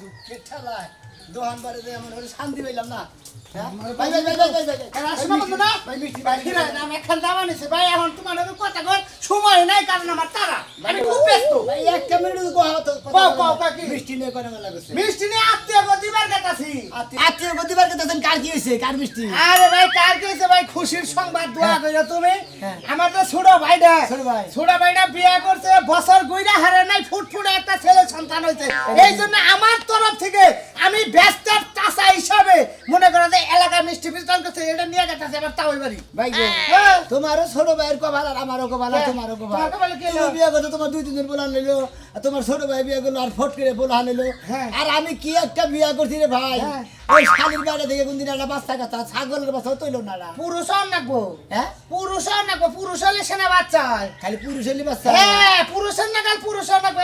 দুঃখের ঠেলায় দোকান বাড়ি এমন শান্তি পাইলাম না। সময় নাই কারণ আমার তারা আমি খুব ব্যস্ত। একটা মিনিট মিষ্টি নিয়ে করে মেলা করছে। মিষ্টি নিয়ে আত্মীয় গতিবার কাটাছি। আত্মীয় গতিবার কথা কার কি হয়েছে? কার মিষ্টি? আরে ভাই কার কি হয়েছে ভাই? খুশির সংবাদ দোয়া কইরা তুমি। আমার তো ছোট ভাইটা ছোট ভাইটা বিয়ে করছে, বছর গুইরা হারে নাই, ফুটফুটে একটা ছেলে সন্তান হয়েছে। এই জন্য আমার তরফ থেকে আমি ব্যস্ত চাচা হিসাবে মনে করা যায় এলাকায় মিষ্টি বিতরণ করছে, এটা নিয়ে গেছে এবার তাও বাড়ি। ভাই তোমারও ছোট ভাইয়ের কপাল আর আমারও কপাল, তোমারও কপাল। তুমি বিয়ে করছো, তোমার 2-3 দিন বলা নিল, তোমার ছোট ভাই বিয়ে করলো আর ফট করে বলা নিল। আর আমি কি একটা বিয়ে করছি রে ভাই, ওই শালির বাইরে থেকে কোনদিন একটা বাচ্চা কাচ্চা ছাগলের বাচ্চা তৈল না। পুরুষ নাকবো, হ্যাঁ পুরুষ নাকবো, পুরুষ হলে সেনা বাচ্চা খালি পুরুষ হলে বাচ্চা। হ্যাঁ পুরুষের নাকাল পুরুষ নাকবো।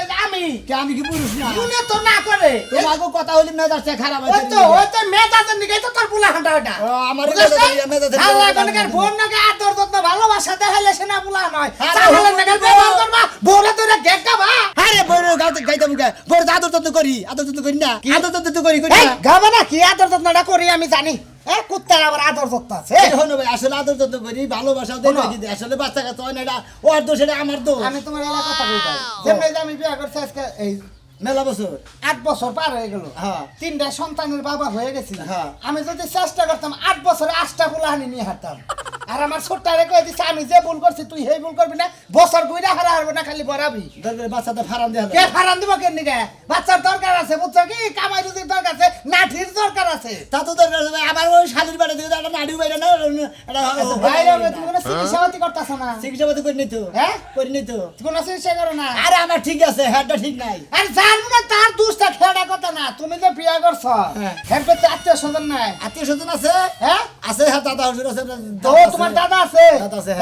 আমি কি পুরুষ না? শুনে তো না করে তোমাকে কথা হলি মেজাজটা খারাপ ওই তো মেজাজের নিকে তো তোর বুলা হাঁটা ওটা। আমার আল্লাহ কোনকার বোন নাকি আদর যত্ন ভালোবাসা দেখাইলে সেনা বুলা নয়। ছাগলের নাকাল ব্যবহার করবা, বোরে তোরে গেকাবা। আরে বড় গাইতে মুখে বড় আদর যত্ন করি না, আদর যত্ন করি না গাবা না কি আদর যত্নটা করি আমি জানি। কুত্তার আবার আদর যত্ন আছে। ভাই আসলে আদর যত্ন করি, ভালোবাসা দেই, আসলে বাচ্চা কাচ্চা হয় না, এটা ওর দোষ, এটা আমার দোষ। আমি তোমার এলাকা কথা বলতে যেমনি আমি বিয়ে করছি আজকে এই মেলা বছর 8 বছর পার হয়ে গেল। হ্যাঁ 3টা সন্তানের বাবা হয়ে গেছি। হ্যাঁ আমি যদি চেষ্টা করতাম 8 বছরে 8টা ফুলাহানি নিয়ে হাঁটতাম। আর আমার ছোট্টারে কয়ে দিচ্ছে আমি যে ভুল করছি তুই সেই ভুল করবি না, বছর গুইরা হারা হারবে না, খালি বরাবি দরকার বাচ্চাটা ফারাম দেয়া কে ফারান দিব কেন নিকে? বাচ্চার দরকার আছে বুঝছো কি, কামাই রুজির দরকার আছে, নাঠির দরকার আছে। তা তো দরকার আছে। আমার ওই শালির বাড়ি থেকে একটা নাড়ি বাইরে না, এটা বাইরে হবে তুমি কোনো চিকিৎসাপাতি করতেছ না? চিকিৎসাপাতি করি নাই তো। হ্যাঁ করি নাই তো। কোনো চিকিৎসা করো না? আরে আমার ঠিক আছে, হেডটা ঠিক নাই। আরে জানবো না তার দুষ্টা খেলা কথা না, তুমি যে বিয়ে করছো হের করতে আত্মীয় স্বজন নাই? আত্মীয় স্বজন আছে, হ্যাঁ আছে, হ্যাঁ দাদা হুজুর আছে। তো তোমার দাদা আছে?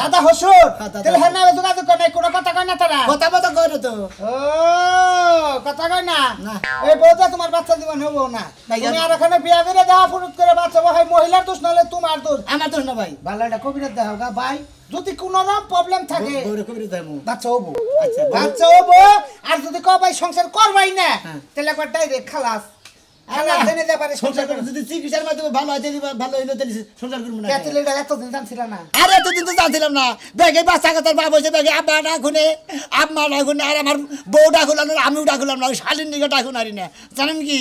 দাদা হসুর তাহলে হ্যাঁ না যোগাযোগ করে নাই, কোনো কথা কয় না তারা? কথা মতো কয় না তো। ও কথা কয় না? এই বউটা তোমার বাচ্চা জীবন হবো না। তুমি আর এখানে বিয়ে করে দেওয়া ফুরুত করে বাচ্চা হয়, মহিলার দোষ নাহলে তোমার দোষ। আমার দোষ না ভাই। ভালো একটা কবিরাজ দেখাও গা ভাই, যদি কোনো রকম প্রবলেম থাকে বাচ্চা হবো। আচ্ছা বাচ্চা হবো, আর যদি কও ভাই সংসার করবাই না তাহলে একবার ডাইরেক্ট খালাস। যদি চিকিৎসার মাধ্যমে ভালো হয়, ভালো হইলো তাহলে সংসার করবো না। এতদিন জানছিল না? আরে এতদিন তো জানছিলাম না। ব্যাগে বাচ্চা কাচ্চার বাপ হয়েছে, ব্যাগে আব্বা ডাকুনে, আম্মা ডাকুনে, আর আমার বউ ডাকুলাম না, আমিও ডাকুলাম না, ওই শালীর নিকে ডাকুন আরি না, জানেন কি?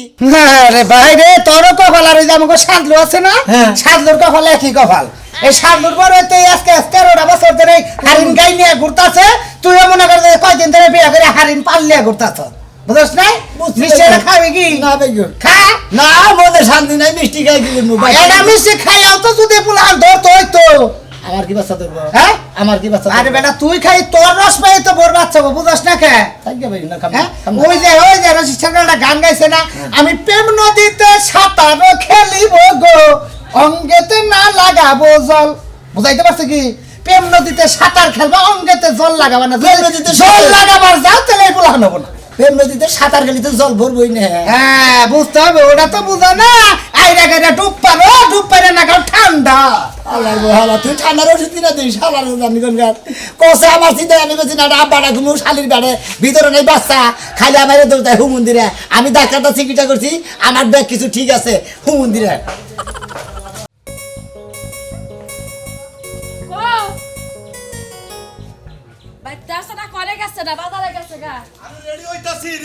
আরে ভাই রে, তোরও কপাল আর ওই যে আমাকে সাদলু আছে না, সাদলুর কপাল একই কপাল। এই সাদলুর পরে তো আজকে 13টা বছর ধরে হারিন গাই নিয়ে ঘুরতাছে, তুইও মনে কর কয়দিন ধরে বিয়ে করে হারিন পাল্লিয়া ঘুরতাছ, বুঝছ নাই? মিষ্টিটা খাবি কি? না বেগুন খা না, মনে শান্তি নাই, মিষ্টি খাই কি করবো? এটা মিষ্টি খাইয়াও তো যদি পুলান ধরতো হইতো। আমার কি বাচ্চা ধরবো? হ্যাঁ আমার কি বাচ্চা? আরে বেটা তুই খাই, তোর রস পাই তো বোর বাচ্চা বুঝছ না কে? ওই যে রশিদ সরকার গান গাইছে না, আমি প্রেম নদীতে সাঁতার খেলিব গো, অঙ্গেতে না লাগাবো জল। বুঝাইতে পারছে কি? প্রেম নদীতে সাঁতার খেলবা, অঙ্গেতে জল লাগাবা না। জল লাগাবার যাও তাহলে পুলান হবো না। প্রেম নদীতে সাঁতার খেলি তো জল ভরবই না। হ্যাঁ বুঝতে হবে, ওটা তো বুঝা না। আইরা গাইরা ডুব পারে না, কারণ ঠান্ডা। তুই ঠান্ডার ওষুধ কিনা দিস, শালার জানি কোন গান কষে আমার চিন্তা। আমি বলছি না আব্বাটা ঘুমু শালির বেড়ে, ভিতরে নেই বাচ্চা, খালি আমার দৌড়ায় হু মন্দিরে। আমি ডাক্তারটা চিকিৎসা করছি, আমার ব্যাগ কিছু ঠিক আছে হু মন্দিরে।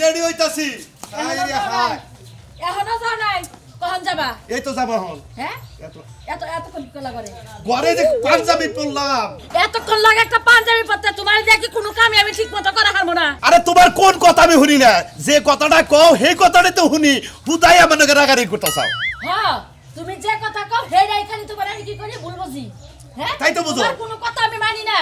রেডি হইতাছি। এখনো যাও নাই, কখন যাবা? এই তো যাবো এখন। হ্যাঁ এতক্ষণ কি লাগা রে? ঘরে যে পাঞ্জাবি পরলাম। এতক্ষণ লাগে একটা পাঞ্জাবি পরতে, তোমার দেখি কোনো কামই আমি ঠিক মতো করা হারবো না। আরে তোমার কোন কথা আমি শুনি না, যে কথাটা কও সেই কথাটাই তো শুনি, বুঝাই আমাকে রাগারি করতে চাও। হ্যাঁ তুমি যে কথা কও হেডাই খালি তোমার আমি কি করি ভুল বুঝি। হ্যাঁ তাই তো বুঝো। তোমার কোনো কথা আমি মানি না,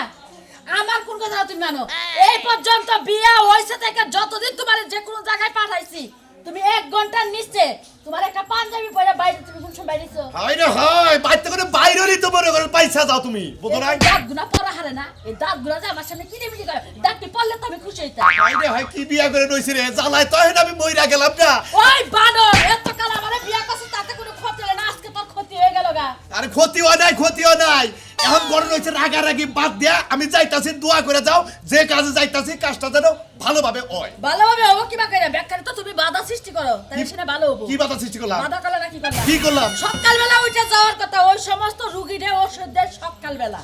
আমার কোন কথা তুমি মানো? এই পর্যন্ত বিয়া হইছে থেকে যতদিন তোমার যে কোনো জায়গায় পাঠাইছি, তুমি 1 ঘন্টার নিচে তোমার একটা পাঞ্জাবি পরে বাইরে, তুমি কোন সময় বাইরেছো? হাই রে হাই, বাইতে করে বাইরেরই তো মনে করে পয়সা দাও তুমি, বুঝো না? দাঁতগুনা পরা হারে না, এই দাঁতগুলা যে আমার সামনে কিরিমিরি করে, দাঁতটি পড়লে তো আমি খুশি হইতাম। হাই রে হাই, কি বিয়া করে নইছি রে, জ্বালায় তো আমি মইরা গেলাম না। ওই বানর, এত কাল আমারে বিয়া করছিস, তাতে কোনো ক্ষতি হলো না, আজকে তোর ক্ষতি হয়ে গেল গা। আরে ক্ষতিও নাই, ক্ষতিও নাই। এখন বড় হয়েছে রাগারাগি বাদ দিয়া আমি যাইতাছি দোয়া করে যাও যে কাজে যাইতাছি কাজটা যেন ভালোভাবে হয়। ভালোভাবে হবো কিবা করে ব্যাখ্যারে তো তুমি বাধা সৃষ্টি করো তাহলে সেটা ভালো হবো। কি বাধা সৃষ্টি করলাম? বাধা করলে না কি করলাম? কি করলাম? সকালবেলা উঠে যাওয়ার কথা ওই সমস্ত রুগীদের ওষুধ দেয় সকালবেলা।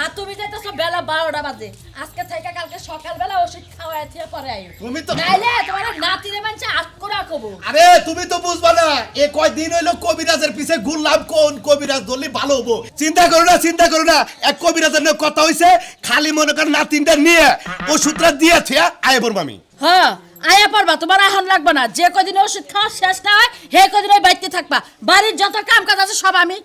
আর তুমি যাইতেছো বেলা 12টা বাজে। আজকে থেকে কালকে সকালবেলা ওষুধ খাওয়ায় থেকে পরে আইও। তুমি তো নাইলে তোমার নাতিরে মানছে আট করে রাখবো। আরে তুমি তো বুঝবা না এ কয়দিন হইলো কবিরাজের পিছে ঘুরলাম কোন কবিরাজ ধরলি ভালো হবো। চিন্তা করো না এক কবিরাজের নিয়ে কথা হইছে খালি মনে কর নাতিনটা নিয়ে ওষুধটা দিয়েছে আয় বলবো আমি। হ্যাঁ আয়া পারবা তোমার এখন লাগবে না। যে কদিন ওষুধ খাওয়া শেষ না হয় হে কদিন ওই বাড়িতে থাকবা। বাড়ির যত কাম কাজ আছে সব আমি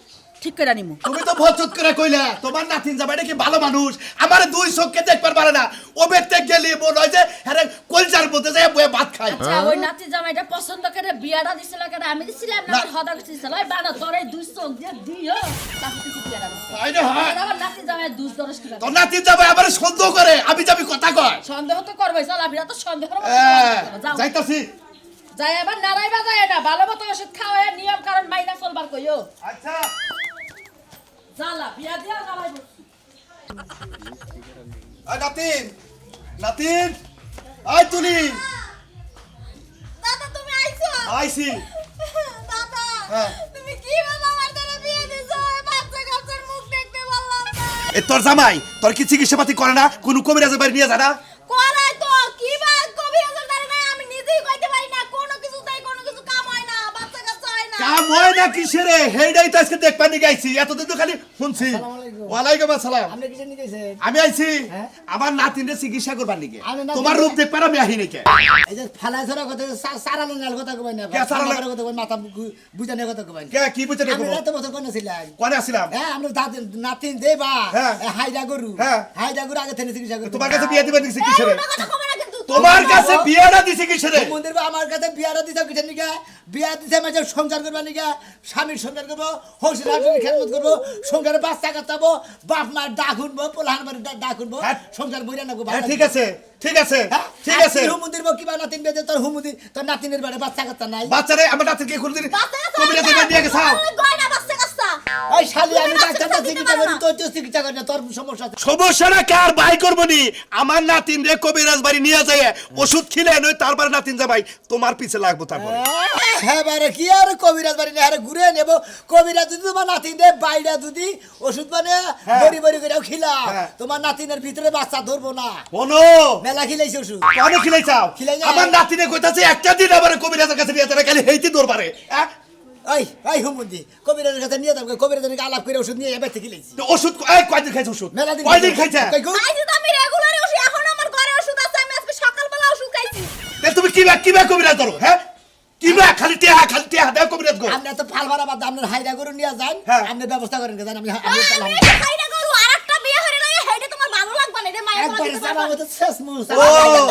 ঠিক করে নিমু। তুমি তো ভচত করে কইলা তোমার নাতিন যাবে এটা কি ভালো মানুষ আমারে দুই চোখকে দেখবার পারে না ও বেতে গেলি মন হয় যে আরে কলজার মধ্যে যায় বয়ে ভাত খায়। আচ্ছা ওই নাতি জামাইটা পছন্দ করে বিয়াটা দিছিল কেন? আমি দিছিলাম না হদা দিছিল। ওই বানা তোর এই দুই চোখ দিয়ে দিও তাহলে তুই বিয়াটা দিছিস। আইরে হয় আমার নাতি জামাই দুই দরস কি তোর নাতিন যাবে আবার সন্দেহ করে আমি যাবি কথা কয়। সন্দেহ তো করবই চল আবিরা তো সন্দেহ করব। যাও যাইতাছি। যাই আবার নারাইবা যায় না ভালো মতো ওষুধ খাওয়ায় নিয়ম কারণ মাইনা চলবার কইও। আচ্ছা জালা বিয়া দিয়া নারাইব। নাতিন আই তুলি দাদা তুমি আইছো? আইছি। দাদা হ্যাঁ। তুমি কি বলো আমার দ্বারা বিয়ে দিছো? বাচ্চা কাচ্চার মুখ দেখতে পারলাম না। এ তোর জামাই তোর কি চিকিৎসা পাতি করে না কোন কবিরাজের বাড়ি নিয়ে যায় না? কোরাই তো কি বা কবিরাজের দ্বারা না আমি নিজেই কইতে পারি না কোনো কিছুতেই কোনো কিছু কাম হয় না বাচ্চা কাচ্চা হয় না। কাম হয় না কিসের রে হেইডাই তো আজকে দেখবা নি গাইছি এতদিন তো খালি শুনছি। ওয়ালাইকুম আসসালাম। আপনি কিসের নিয়ে গেছেন? আমি আইছি হ্যাঁ? আমার নাতিনের চিকিৎসা করবার নিকে আমি নাতিন- তোমার রূপ দেখবার আমি আহি নাকি এই যে ফালাই ধরা কথা সারালো নাল কথা কই না কে সারালো? কথা কই মাথা বুঝানোর কথা কই কে কি বুঝতে আমি দেখো রাতে বছর কোন ছিলাম কোনে আসিলাম হ্যাঁ আমরা দাদি নাতিন দেবা হ্যাঁ। হাইডা গরু হ্যাঁ। হাইডা গরু আগে থেকে চিকিৎসা করতে তোমার কাছে বিয়ে দিবে দিছি এই কিসের উল্টো কথা কবে না কিন্তু। তোমার কাছে বিয়েটা দিছি কিসের মন্দির বা আমার কাছে বিয়ারা দিতে কিসের নিকা বিয়া দিতে মাঝে সংসার করবার নিকা স্বামীর সংসার করবো হসির হাসির খেদমত করবো সংসারে বাচ্চা কাটাবো বাপ মার ডাক উঠবো পোলাহান বাড়ি ডাক উঠবো হ্যাঁ। সংসার বইরা নেবো হ্যাঁ ঠিক আছে ঠিক আছে ঠিক আছে হুমুদির কিবা নাতিন বেজে তোর হুমুদি তোর নাতিনের বাড়ি বাচ্চা কাচ্চা নাই বাচ্চারে আমার নাতিনকে কোনদিন বাচ্চা কাচ্চা কবিরাজের বাড়ি নিয়ে গেছাও ওই গয়না বাচ্চা কাচ্চা। ওই শালি আমি তুমি ডাক্তার বাচ্চা চিকিৎসা দিতে করি পারো তোর তো চিকিৎসা করি না তোর সমস্যা আছে সমস্যাটা কার বাই করবো নি আমার নাতিন রে কবিরাজ বাড়ি নিয়ে যায় ওষুধ খিলে নয় তারপরে নাতিন যাবাই তোমার পিছে লাগবো তারপরে হ্যাঁ বারে কি আর কবিরাজ বাড়ি নিয়ে ঘুরে নেব কবিরাজ যদি তোমার নাতিনের বাইরে যদি ওষুধ মানে বড়ি বড়ি করে খিলা হ্যাঁ। তোমার নাতিনের ভিতরে বাচ্চা ধরবো না কোনো মেলা খিলাইছে ওষুধ কেন খিলাই চাও খিলাই না। আমার নাতিনে কইতাছে একটা দিন আবার কবিরাজের কাছে নিয়ে যাবে খালি হেইতি দরবারে ওই ওই হুমুদি কবিরাজের কাছে নিয়ে যাবো কবিরাজের আলাপ করে ওষুধ নিয়ে এবার খিলাইছি তো ওষুধ এই কয়দিন খাইছে ওষুধ মেলা দিন কয়দিন খাইছে খাইছি তো আমি রেগুলার ওষুধ এখন আমার ঘরে ওষুধ আছে আমি আজকে সকালবেলা ওষুধ খাইছি। তে তুমি কিবা কবিরাজ ধরো হ্যাঁ কিবা খালি টেহা দাও কবিরাজ গো আমরা তো ফাল ভাড়া বাদ আপনার হাইরা করে নিয়ে যান হ্যাঁ। আপনি ব্যবস্থা করেন জান আমি আমি এটা খাইনা করু আরেকটা বিয়ে হরে লইয়া হেডে তোমার ভালো লাগবে না রে মায়ের একবার বলা সারা মতো শেষ মুস ও।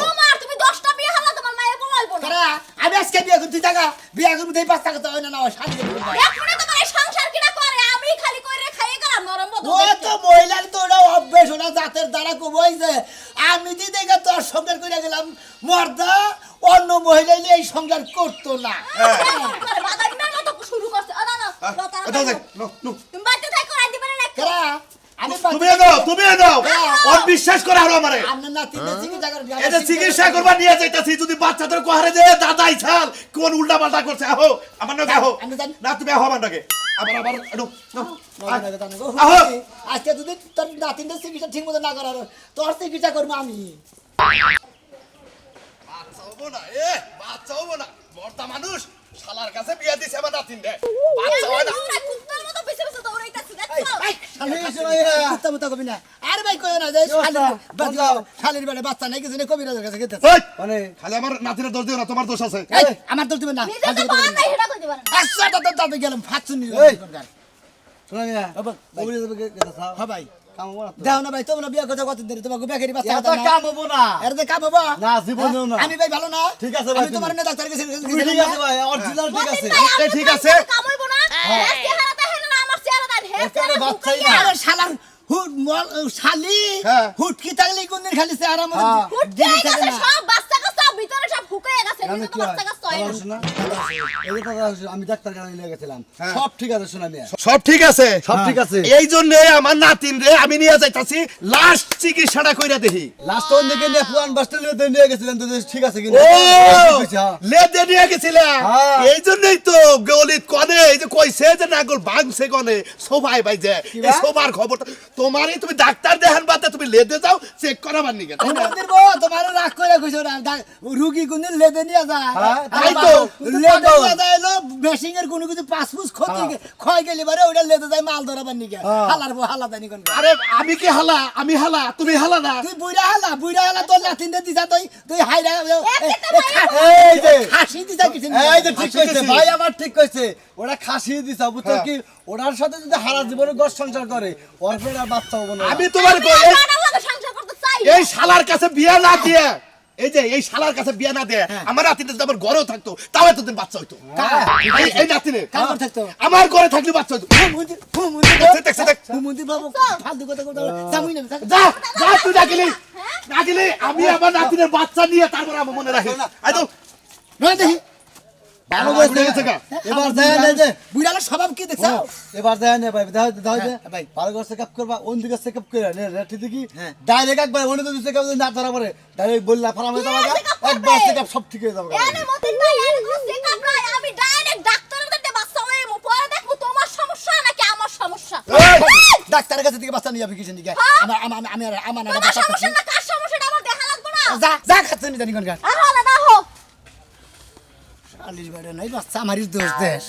তোমার তুমি 10টা বিয়ে হলা তোমার মায়ের বলা হইব না। কারা আমি আজকে বিয়ে করতে টাকা বিয়ে করতে এই বাচ্চা কথা হয় না না শান্তি এক মিনিট তোমার এই সংসার কিনা করে আমি খালি কইরে খাইয়ে গেলাম নরম বদল ও তো মহিলার তো ওরা অভ্যেস ওরা জাতের দ্বারা কমাইছে আমি দি দেখে তোর সংসার করে গেলাম মর্দা অন্য মহিলা নিয়ে এই সংসার করতো না বাদাইনার মতো শুরু করছে না না দাও দে নো তুমি বাড়িতে থাকো আইতে পারে না কারা আমি তুমি দাও ওর বিশ্বাস করে আরো আমারে আপনার নাতি চিকিৎসা করে এটা চিকিৎসা করবা নিয়ে যাইতাছি যদি বাচ্চাদের কোহারে যে দাদাই ছাল কোন উল্টা পাল্টা করছে আহো আমার নাকি আহো আমি জানি। না তুমি আহো আমার নাকি আবার নো আহো আজকে যদি তোর নাতিনের চিকিৎসা ঠিক মতো না করার তোর চিকিৎসা করবো আমি বাচ্চা হবো না বাচ্চা হবো না মর্দা মানুষ শালার কাছে বিয়ে দিছে আমার নাতিন রে বাচ্চা হয় না কুত্তার মতো পিছে পিছে দৌড়াইতাছি দেখছো আরে ভাই কই না যে শালির বেড়ে বাচ্চা নাই কিছু নেই কবিরাজের কাছে গেতে ওই মানে খালি আমার নাতিনের দোষ দিও না তোমার দোষ আছে আমার দোষ দিবেন না নিজে তো বাবা নাই হেডা কইতে পারে না। আচ্ছা দাদা গেলাম ফাঁচুন নিল ভাই দাও না ভাই তোমরা বিয়ে করতে কত দেরি তোমাকে বেকারি বাচ্চা কথা না কাম হবো না এর তো কাম হবো না জীবনেও না আমি ভাই ভালো না ঠিক আছে ভাই, আমি তোমার না ডাক্তার কাছে ঠিক আছে ভাই অরিজিনাল ঠিক আছে ভাই, আমি ঠিক তো আছে। কাম হইব না হেস চেহারাটা হেন না আমার চেহারাটা হেস একেবারে চেহারা বাচ্চাই বাচ্চাই না। আরে শালার শালি হ্যাঁ। হুটকি থাকলে কোনদিন খালি চেহারা মতো ফুটে জিনিস থাকে গেছে না সব বাচ্চা কাচ্চা ভিতরে সব হুকে গেছে জানো নিজে তো কি হয়? বাচ্চা কাচ্চা হয় না। শোনা এই যে কথা আমি ডাক্তার কাছে নিয়ে গেছিলাম সব ঠিক আছে শোনা মিয়া সব ঠিক আছে সব ঠিক আছে এই জন্য আমার নাতিন রে আমি নিয়ে যাইতাছি লাস্ট চিকিৎসাটা কইরা দেখি লাস্ট ওন দিকে নিয়ে পুরান বাসটা নিয়ে গেছিলেন তো ঠিক আছে কিনা ও লেদে নিয়ে গেছিলা হ্যাঁ। এই জন্যই তো গলিত কনে এই যে কইছে যে নাগল ভাঙছে কনে সোফাই ভাই যে এই সোফার খবর তোমারই তুমি ডাক্তার দেখান বাদে তুমি লেদে যাও চেক করাবার নিকে তাই না? মন্দির বউ তোমার রাগ করে কইছো না রুগী কোন লেদে নিয়ে যায় তাই তো। লেদে নিয়ে যায় এলো বেশিং এর কোনো কিছু পাসপুস ক্ষয় গেলি বারে ওটা লেদে যায় মাল ধরাবার নিকে হালার বউ হালা দানি কোন আরে আমি কি হালা আমি হালা তুমি হালা না তুই বুইরা হালা তোর লাতিন দে দিছা তুই হাইরা এই যে হাসি দিছা কিছু এই যে ঠিক কইছে ভাই আমার ঠিক কইছে ওরা খাসি দিছা বুঝছো কি ওনার সাথে যদি হারা জীবনে গস সংসার করে ওর ফের আর বাচ্চা হবে না আমি তোমার আমি কই- আর বাড়ার লগে সংসার করতে চাই না। এই শালার কাছে বিয়া না দিয়ে এই যে এই শালার কাছে বিয়া না দিয়ে আমার নাতিনে যদি আমার ঘরেও থাকতো তাও এতদিন বাচ্চা হইতো এই নাতিনে কার ঘরে থাকতো? আমার ঘরে থাকলে বাচ্চা হইতো দেখছে, দেখ। মন্দির বাবু ফালতু কথা কথা সামুই না যা যা তুই ডাকিলি আমি আমার নাতিনের বাচ্চা নিয়ে তারপর আমার মনে রাখি আই তো নয় দেখি ভালো বসে গেছে গা এবার দেয় না যে বুইরালা স্বভাব কি দেখছো এবার দেয় না ভাই দাও দাও যে হ্যাঁ, ভাই। ভালো করে চেকআপ করবা ওন দিকে চেকআপ করে নে রেটি দেখি হ্যাঁ। ডাইরেক্ট একবার ওনে তো চেকআপ না ধরা পড়ে ডাইরেক্ট বললা ফারামে যাবা কি check up করবে? একবার চেকআপ সব ঠিক হয়ে যাবে এনে মতিন ভাই এনে কোনো চেকআপ নাই, আমি ডাইরেক্ট ডাক্তারের কাছে বাচ্চা হইমু, পরে দেখবো তোমার সমস্যা নাকি আমার সমস্যা। ডাক্তারের কাছে থেকে বাচ্চা নিয়ে যাবি কিছু নিকে হ্যাঁ। আমার তোমার বাচ্চা সমস্যা না কার সমস্যাটা আমার দেখা লাগবে না। যা যা খাচ্ছে নি জানি কোন গান আর হলে দেখো শালির বেড়ে নাই বাচ্চা আমারই দোষ দেশ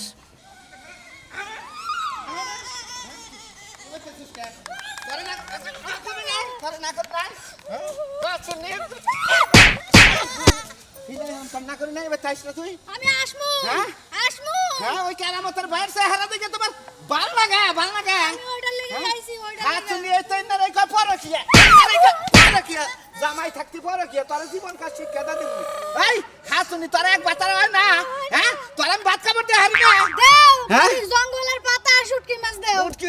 আমি আসমু আসমু ওই কেরামতের ভাইয়ের চেহারা দেখে তোমার ভালো লাগে আমি ওইটার লেগে খাইছি ওইটার হাতে লেগে। নিয়ে তো না রে কই পড়ো কি জামাই থাকতে পড়ো কি তোর জীবন কাজ শিক্ষা দা দিবি এই খাসুনি তোর এক বাতার হয় না হ্যাঁ তোর আমি ভাত খাবার দে হারি না দেও হ্যাঁ? তুমি জঙ্গলের পাতা আর শুটকি মাছ দেও উঠকি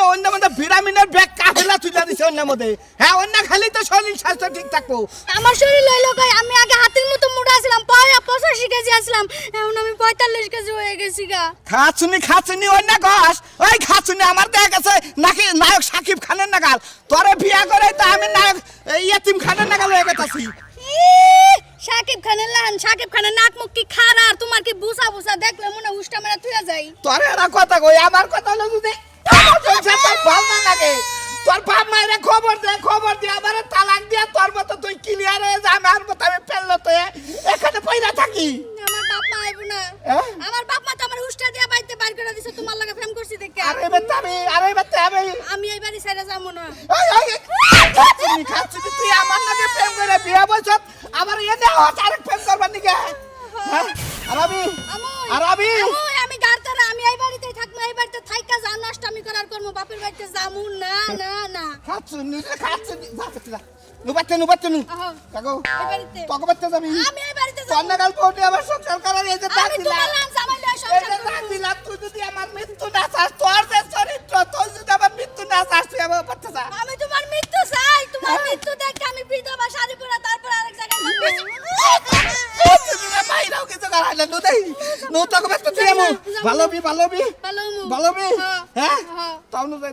অন্য মধ্যে ভিটামিনের ব্যাগ কাহিলা তুলে দিছে অন্য মধ্যে হ্যাঁ অন্য খালি তো শরীর স্বাস্থ্য ঠিক থাকবো আমার শরীর লইলো কই আমি আগে হাতির মতো মোটা ছিলাম পরে 85 কেজি আসলাম এখন আমি 45 কেজি হয়ে গেছি গা খাসুনি অন্য গস ওই খাসুনি আমার দেখ আছে নাকি নায়ক সাকিব খানের নাগাল তোরে বিয়া করে তো আমি নায়ক ইয়াতিম খানের নাগাল হয়ে গেছি সাকিব খানের লাহান সাকিব খানের নাক মুখ কি খারা আর তোমার কি বুসা বুসা দেখলে মনে উষ্টা মেরা তুইয়া যাই তোর এরা কথা কই আমার কথা হলো যদি তোর ভালো না লাগে তোর বাপ মায়ের খবর দে আমার তালাক দিয়া তোর মতো তুই ক্লিয়ার হয়ে যা আমার মতো আমি পেললো তো এখানে পয়রা থাকি আমার বাপ মা আইবো না হ্যাঁ? আমার বাপ মা তো আমার উষ্টা দিয়া বাইতে বাইর করে দিছে তোমার লাগে প্রেম করছি দেখে আরে বেটা আমি আমি এই বাড়ি ছেড়ে যাবো না খাচ্ছি তুই আমার লাগে প্রেম করে বিয়া বছর আমার এনে আরেক প্রেম করবার নিকে আর আমি আমি গাড়তারা আমি এই বাড়িতেই থাকবো এই বাড়িতে থাইকা যা নষ্টামি করার করবো বাপের বাড়িতে যামু না না না খাচ্ছি নু আহো, কাকু এই বাড়িতে তোকে বাচ্চা যাবি আমি এই বাড়িতে যাবো কন্যাকাল পৌঁছে আমার সংসার করার এই যে আমি তোমার লান জামাই লয় এই সংসার যে করবো। দাগ দিলাম, তুই যদি আমার মৃত্যু না চাস, তোর যে চরিত্র, তুই যদি আমার মৃত্যু না চাস, তুই আমার বাচ্চা চা। আমি তোমার মৃত্যু চাই তোমার মৃত্যু দেখে আমি বিধবা শাড়ি পরে তারপর আরেক জায়গায় যাবো। তুই যদি বাইরেও কিছু করাই না, নু দেই, নু তোকে বাচ্চা তুই আমার। ভালোবি। ভালো হ্যাঁ? হ্যাঁ। তাও নু যাই,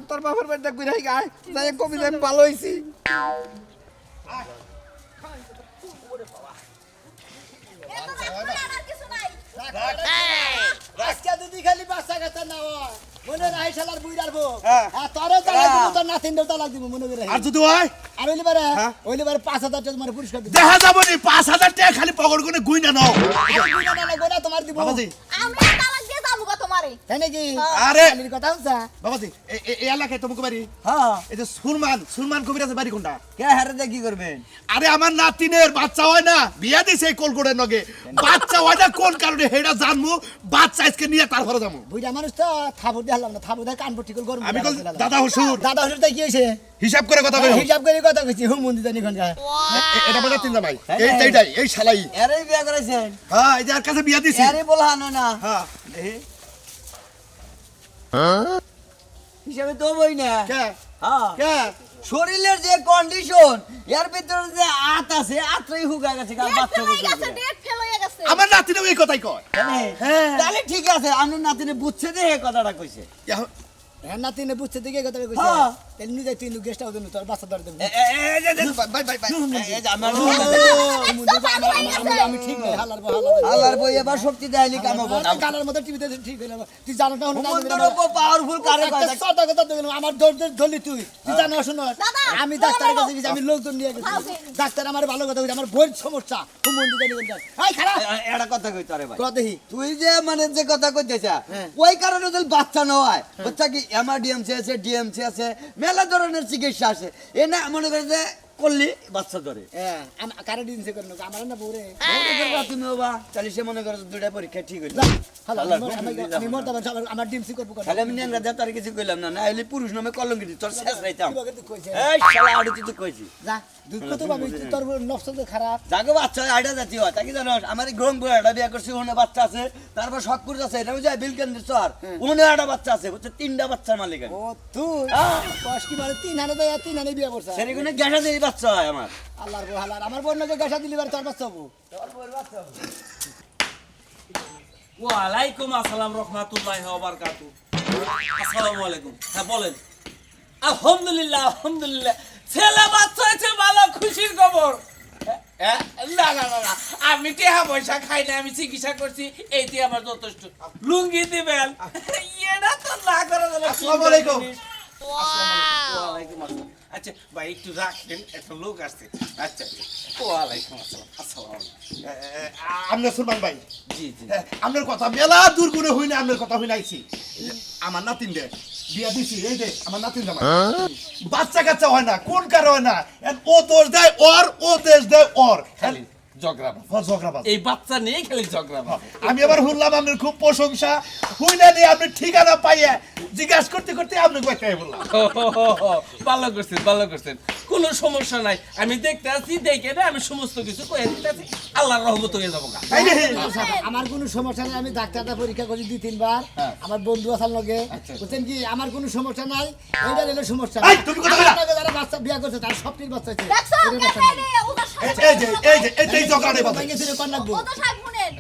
তোর বাবার বাড়িতে ঘুরে গায়, যাই কবি যাই, আমি ভালো হইছি। এত দেখো না, আর কিছু নাই। আজকে যদি খালি বাচ্চা কাচ্চা না হয় মনে রাই শালার বুইরার বউ হ্যাঁ। তোরে তালাক দিব তোর নাতিনদের তালাক দিব মনে করে আর যদি হয় আর হইলে পারে 5000 টাকা তোমার পুরস্কার দিব দেখা যাবো নি 5000 টাকা খালি পকেট করে গুই না নাও গোনা তোমার দিব বাবাজি আমি আর তালাক দিয়ে যাবো গো তোমারে। তাই নাকি আরে খালির কথা হচ্ছে বাবাজি এই এলাকায় তোমাকে বাড়ি হ্যাঁ এই যে সুরমান কবিরাজের বাড়ি কোনটা কে হারে কি করবেন আরে আমার নাতিনের বাচ্চা হয় না বিয়া দিছে এই কোলকোটের নগে বাচ্চা হয় না কোন কারণে হেডা জানমু বাচ্চা আজকে নিয়ে তারপরে যাবো বুইরা মানুষ তো থাবুর দিয়ে হারলাম না থাবুর দিয়ে কান পট্টি করে গরম আমি কল দাদা হুসুর দাদা হসুর তাই কি হয়েছে হিসাব করে কথা কই হিসাব করে কথা কইছি হুম মন্দির জানি কোন এটা মানে তিন জামাই এইটাই এই শালাই আরে বিয়া করেছেন হ্যাঁ এই যে আর কাছে বিয়া দিছি আরে বলহানো না হ্যাঁ হিসাবে তো বই না কে হ্যাঁ কে শরীরের যে কন্ডিশন এর ভিতরে যে আত আছে আত্রই হুগা গেছে কাল ডেট বাচ্চা ফেল হয়ে গেছে, ডেট ফেল হয়ে গেছে। আমার নাতিনেও এই কথাই কয় হ্যাঁ। তাহলে ঠিক আছে আমার নাতিনে বুঝছে যে এই কথাটা কইছে এখন- হ্যাঁ নাতিনে বুঝছে দেখে এই কথাটা কইছে হ্যাঁ। তাহলে নিজে তুই গেস্ট হাউস তোর বাচ্চা ধরে দেব ভাই ভাই ভাই এই যে আমার আমি ঠিক নাই হালার আল্লাহর বই এবার শক্তি দেয়নি কাম হবে গালার মতো টিভিতে ঠিক হইলো তুই জানো না পাওয়ারফুল কারে কয় একটা সদা কথা দেখলাম আমার ধরলি তুই জানো শোনো আমি ডাক্তারের কাছে গেছি আমি লোকজন নিয়ে গেছি ডাক্তার আমার ভালো কথা কইছে আমার বইয়ের সমস্যা হুমন্দি জানি কোনটা এই খারাপ এটা কথা কই তোরে ভাই কতহি তুই যে মানে যে কথা কইতেছ হ্যাঁ। ওই কারণে যদি বাচ্চা না হয় বাচ্চা কি এমআরডিএমসি আছে ডিএমসি আছে মেলা ধরনের চিকিৎসা আছে এ না মনে করে যে করলি বাচ্চা ধরে হ্যাঁ কারে দিনছে করনো আমার না বউরে তুমি বাবা তাহলে সে মনে করো দুইটা পরীক্ষা ঠিক হইল হ্যালো আমি মরতে পারছি আমার ডিমসি করবো খালি আমি নেন রাজা তার কিছু কইলাম না না এলি পুরুষ নামে কলঙ্কি দি তোর শেষ রাইতাম কিভাবে কইছে এই শালা আড়ি তুই কইছি যা দুঃখ তো ভাবি তোর নফস তো খারাপ জাগো বাচ্চা আইডা যাচ্ছি হয় তা কি জানো আমার গ্রহণ করে একটা বিয়ে করছি ওখানে বাচ্চা আছে তারপর শখপুর আছে এটা বুঝায় বিলকেন্দ্র চর ওখানে একটা বাচ্চা আছে বুঝছে 3টা বাচ্চার মালিক আমি ও তুই কষ্ট কি মানে 3 হানে বিয়া করছ সেরি কোনে গ্যাসা দিয়ে বাচ্চা হয় আমার আল্লাহর বউ হালার আমার বোনকে গাছা দিলি বার তোর বাচ্চা হবো ওয়ালাইকুম আসসালাম রহমাতুল্লাহি ওয়া বারাকাতুহু আসসালামু আলাইকুম হ্যাঁ বলেন আলহামদুলিল্লাহ আলহামদুলিল্লাহ ছেলে বাচ্চা হয়েছে ভালো খুশির খবর না না না না আমি টাকা পয়সা খাই না আমি চিকিৎসা করছি এইটি আমার যথেষ্ট লুঙ্গি দিবেন এটা তো না করা যাবে আসসালামু আলাইকুম। ওয়ালাইকুম আসসালাম আচ্ছা ভাই একটু রাখেন একটা লোক আসছে আচ্ছা ওয়ালাইকুম আসসালাম আসসালামু আলাইকুম আপনার সুলমান ভাই জি জি আপনার কথা মেলা দূর গুণে হই না আপনার কথা হই নাইছি আমার নাতিন দে বিয়া দিছি এই দে আমার নাতিন জামাই বাচ্চা কাচ্চা হয় না কোন কারণে হয় না ও দোষ দেয় ওর ও দেশ দেয় ওর খালি ঝগড়া ঝগড়া এই বাচ্চা নিয়ে খালি ঝগড়া আমি আবার শুনলাম আপনার খুব প্রশংসা হুই না নিয়ে আপনি ঠিকানা পাইয়া জিজ্ঞাসা করতে করতে আপনি কয়েকটাই বললাম ভালো করছেন কোনো সমস্যা নাই আমি দেখতে আছি দেখে না আমি সমস্ত কিছু কয়ে দিতেছি আল্লাহর রহমত হয়ে যাবো গা তাই না? আমার কোনো সমস্যা নাই আমি ডাক্তারটা পরীক্ষা করি 2-3 বার আমার বন্ধু আসার লগে বুঝছেন কি আমার কোনো সমস্যা নাই এইটা হলো সমস্যা এই, তুমি কথা বলা। আপনাকে যারা বাচ্চা বিয়া করছে তার সবটির বাচ্চা আছে দেখছো এদের বাচ্চা কেন নাই। রে ওটা এই ঝগড়াটাই বাধা ভাইকে ছেড়ে কোন লাগবো ওটা শাক শুনেন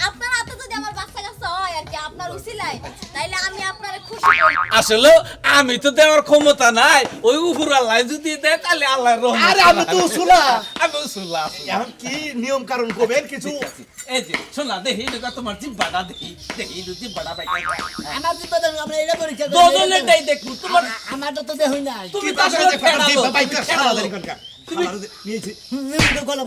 আপনার হাতে যদি আমার বাচ্চা কাচ্চা হয় আর কি আপনার উসিলায় তাইলে আমি আপনারে খুশি করি আসলে আমি তো দেওয়ার ক্ষমতা নাই ওই উপর আল্লাহ যদি দেয় তাহলে আল্লাহর রহমত আরে আমি তো উসুলা আমি উসুল্লাহ এখন কি নিয়ম কারণ করবেন কিছু এই যে শোনা দেখি দেখা তোমার জিব্বাটা দেখি জিব্বাটা পাই আমার জিব্বাতে আমরা এইটা পরীক্ষা করি দুজনেরটাই দেখবো তোমার আমারটা তো দেখই নাই তুমি কি তো তার আসলে সাথে ফাটা ফেরালো, দিবা বাইকা ফেরালো। সারা দিন কোনকা নিয়েছি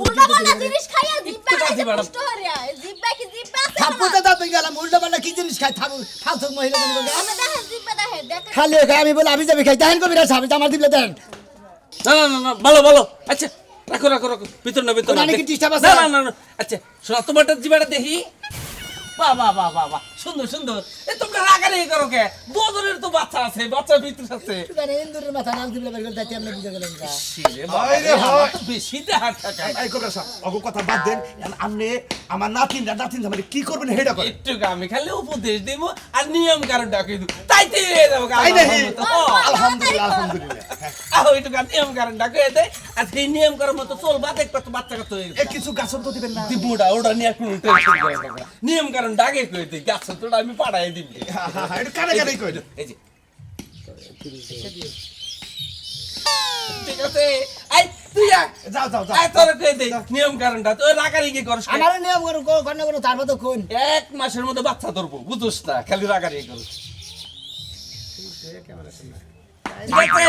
উল্টা পাল্টা জিনিস খাইয়া জিব্বা একটু কাজে খাইতে ম্যাডাম। কষ্ট হরে জিব্বা কি জিব্বা আছে থাপ্পুতে দাঁত গেলাম উল্টা পাল্টা কি জিনিস খাই থাকু ফালতু মহিলা জানি বলে। আমি দেখে জিব্বা দেখে খালি খাই আমি বলে আমি যাবি খাই দেখেন কবি রাজ আমি আমার দিবলে দেন না ভালো আচ্ছা রাখো ভিতর না ওখানে না। কি disturb আছে? না আচ্ছা শোনা তোমারটা জিবাটা দেখি বাহ সুন্দর এ তোমরা রাগারাগি করো কে দুজনের তো বাচ্চা আছে বাচ্চার ভিতর আছে ইন্দুরের মাথা নাক দিবলে বের করে যাইতে আমরা বুঝে গেলাম না। আরে হয়। বেশি দেহার টাকা এই কোকরা সাহেব অগো কথা বাদ দেন আপনি আমার নাতিন জামাই কি করবেন হেডা করে একটু আমি খালি উপদেশ দেব আর নিয়ম কারণ ডাকে দিব তাইতে হয়ে যাবো তাই নাকি? আলহামদুলিল্লাহ আলহামদুলিল্লাহ ওইটু নিয়ম কারণ ডাকে দেয় আর সেই নিয়ম করার মতো চলবা দেখবা তো বাচ্চা কাচ্চা হয়ে এ গেছে কিছু গাছন তো দিবেন না দিবুড়া ওটা নিয়ে আর কোনো টেনশন করে না নিয়ম কারণ ডাকে কই তুই গাছ তোটা আমি পাঠাই দিব এটা কানে কানে কই এই যে ঠিক আছে আই তুই আয় যাও আয় তোর কই দে নিয়ম কারণটা তুই রাগারি কি করছ আমারও নিয়ম করো কোন কোন তারপর তো কোন এক মাসের মধ্যে বাচ্চা ধরবো বুঝছ না খালি রাগারি কর ঠিক আছে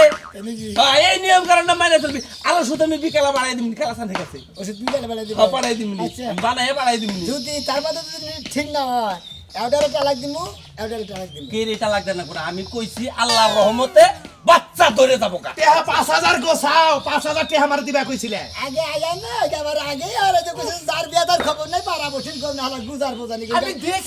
হ্যাঁ, এই নিয়ম কারণটা মানে চলবি আরো শুধু আমি বিকালে বাড়াই দিবি খেলা সান ঠিক আছে ওষুধ বিকেলে বেলা দিব হ্যাঁ বাড়াই দিবি আচ্ছা। বানাই বাড়াই দিবি যদি তারপর যদি ঠিক না হয় এটারে তালাক দিমু এটারে তালাক দিমু কে রেটা লাগবে না করে আমি কইছি আল্লাহর রহমতে বাচ্চা ধরে যাবো কা টেহা 5000 গোছাও 5000 টেহা মার দিবা কইছিলে আগে আগে না একেবারে আগে আর এই যে কইছে যার বিয়া তার খবর নাই পাড়া বসিন কোন হালা গুজার বোঝানি আমি দেখ